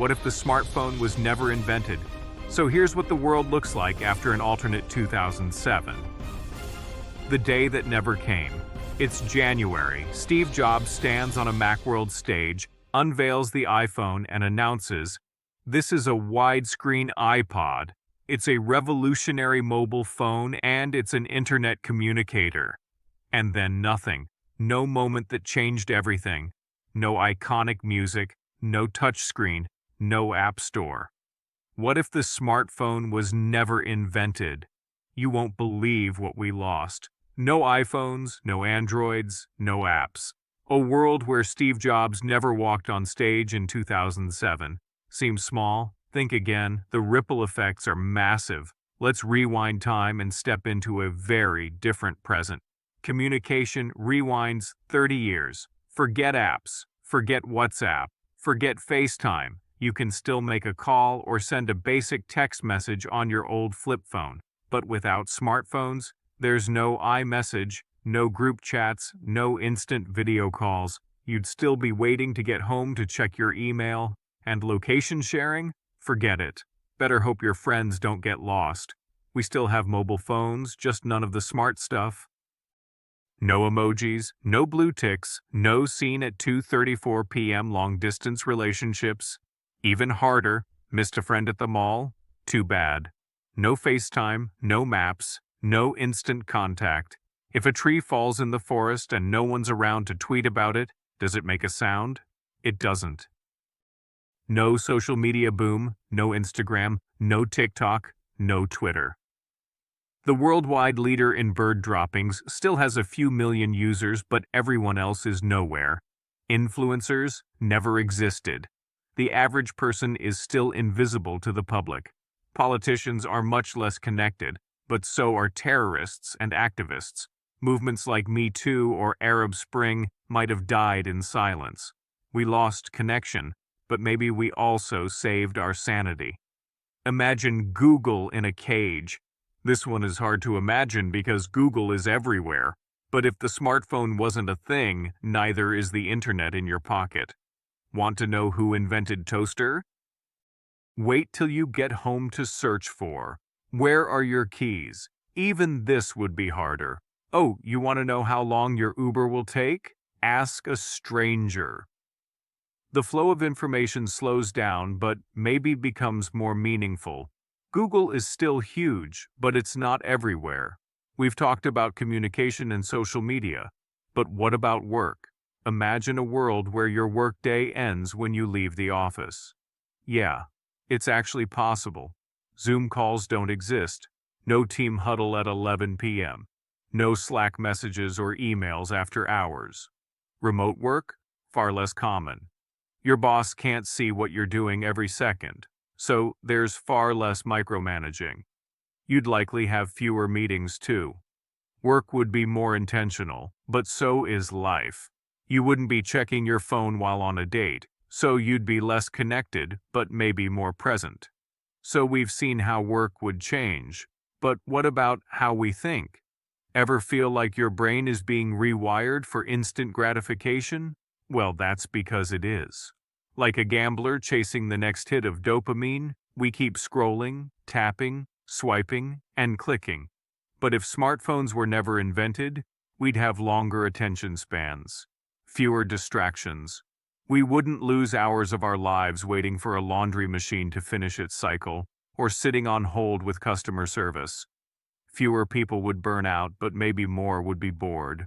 What if the smartphone was never invented? So here's what the world looks like after an alternate 2007. The day that never came. It's January. Steve Jobs stands on a Macworld stage, unveils the iPhone, and announces, "This is a widescreen iPod. It's a revolutionary mobile phone and it's an internet communicator." And then nothing. No moment that changed everything. No iconic music, no touchscreen, no app store. What if the smartphone was never invented? You won't believe what we lost. No iPhones, no Androids, no apps. A world where Steve Jobs never walked on stage in 2007. Seems small? Think again. The ripple effects are massive. Let's rewind time and step into a very different present. Communication rewinds 30 years. Forget apps. Forget WhatsApp. Forget FaceTime. You can still make a call or send a basic text message on your old flip phone. But without smartphones, there's no iMessage, no group chats, no instant video calls. You'd still be waiting to get home to check your email. And location sharing? Forget it. Better hope your friends don't get lost. We still have mobile phones, just none of the smart stuff. No emojis, no blue ticks, no seen at 2:34 p.m. long-distance relationships. Even harder, missed a friend at the mall? Too bad. No FaceTime, no maps, no instant contact. If a tree falls in the forest and no one's around to tweet about it, does it make a sound? It doesn't. No social media boom, no Instagram, no TikTok, no Twitter. The worldwide leader in bird droppings still has a few million users, but everyone else is nowhere. Influencers never existed. The average person is still invisible to the public. Politicians are much less connected, but so are terrorists and activists. Movements like Me Too or Arab Spring might have died in silence. We lost connection, but maybe we also saved our sanity. Imagine Google in a cage. This one is hard to imagine because Google is everywhere. But if the smartphone wasn't a thing, neither is the internet in your pocket. Want to know who invented toaster? Wait till you get home to search for. Where are your keys? Even this would be harder. Oh, you want to know how long your Uber will take? Ask a stranger. The flow of information slows down, but maybe becomes more meaningful. Google is still huge, but it's not everywhere. We've talked about communication and social media, but what about work? Imagine a world where your workday ends when you leave the office. Yeah, it's actually possible. Zoom calls don't exist. No team huddle at 11 p.m. No Slack messages or emails after hours. Remote work? Far less common. Your boss can't see what you're doing every second. So there's far less micromanaging. You'd likely have fewer meetings too. Work would be more intentional, but so is life. You wouldn't be checking your phone while on a date, so you'd be less connected, but maybe more present. So we've seen how work would change, but what about how we think? Ever feel like your brain is being rewired for instant gratification? Well, that's because it is. Like a gambler chasing the next hit of dopamine, we keep scrolling, tapping, swiping, and clicking. But if smartphones were never invented, we'd have longer attention spans, fewer distractions. We wouldn't lose hours of our lives waiting for a laundry machine to finish its cycle, or sitting on hold with customer service. Fewer people would burn out, but maybe more would be bored.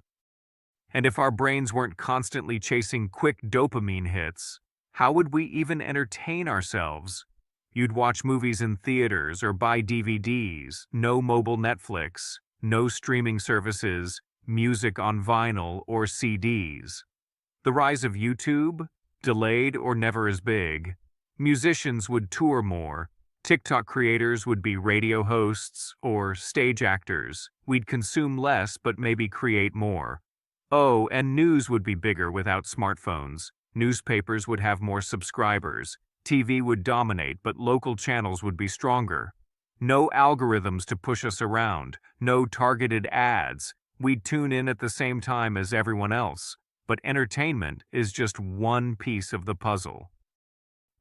And if our brains weren't constantly chasing quick dopamine hits, how would we even entertain ourselves? You'd watch movies in theaters or buy DVDs, no mobile Netflix, no streaming services, music on vinyl or CDs. The rise of YouTube? Delayed or never as big. Musicians would tour more. TikTok creators would be radio hosts or stage actors. We'd consume less but maybe create more. Oh, and news would be bigger without smartphones. Newspapers would have more subscribers. TV would dominate, but local channels would be stronger. No algorithms to push us around. No targeted ads. We'd tune in at the same time as everyone else. But entertainment is just one piece of the puzzle.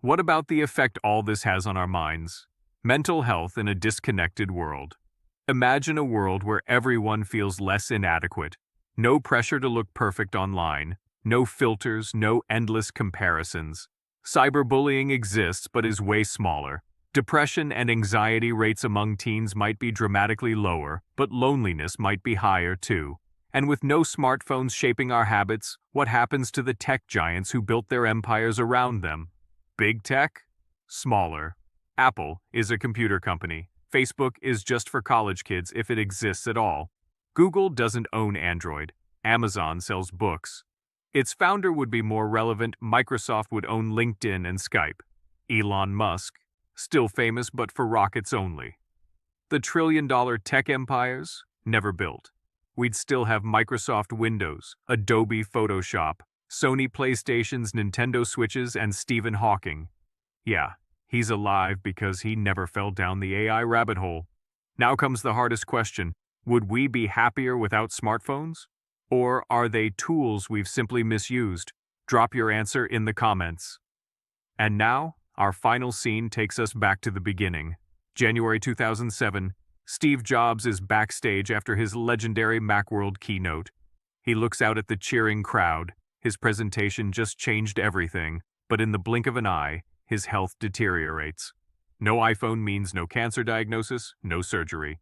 What about the effect all this has on our minds? Mental health in a disconnected world. Imagine a world where everyone feels less inadequate. No pressure to look perfect online. No filters, no endless comparisons. Cyberbullying exists but is way smaller. Depression and anxiety rates among teens might be dramatically lower, but loneliness might be higher too. And with no smartphones shaping our habits, what happens to the tech giants who built their empires around them? Big tech? Smaller. Apple is a computer company. Facebook is just for college kids if it exists at all. Google doesn't own Android. Amazon sells books. Its founder would be more relevant. Microsoft would own LinkedIn and Skype. Elon Musk, still famous but for rockets only. The trillion-dollar tech empires, never built. We'd still have Microsoft Windows, Adobe Photoshop, Sony PlayStations, Nintendo Switches, and Stephen Hawking. Yeah, he's alive because he never fell down the AI rabbit hole. Now comes the hardest question. Would we be happier without smartphones? Or are they tools we've simply misused? Drop your answer in the comments. And now, our final scene takes us back to the beginning. January 2007, Steve Jobs is backstage after his legendary Macworld keynote. He looks out at the cheering crowd. His presentation just changed everything, but in the blink of an eye, his health deteriorates. No iPhone means no cancer diagnosis, no surgery.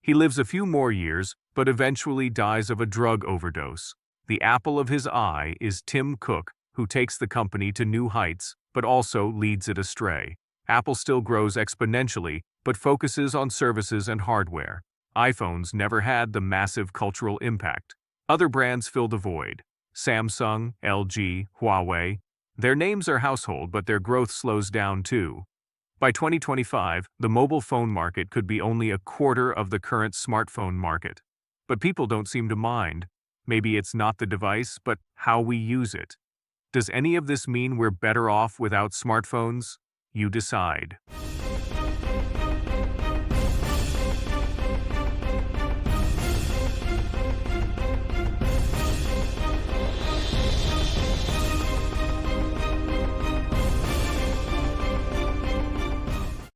He lives a few more years, but eventually dies of a drug overdose. The apple of his eye is Tim Cook, who takes the company to new heights, but also leads it astray. Apple still grows exponentially, but focuses on services and hardware. iPhones never had the massive cultural impact. Other brands fill the void. Samsung, LG, Huawei. Their names are household, but their growth slows down too. By 2025, the mobile phone market could be only a quarter of the current smartphone market. But people don't seem to mind. Maybe it's not the device, but how we use it. Does any of this mean we're better off without smartphones? You decide.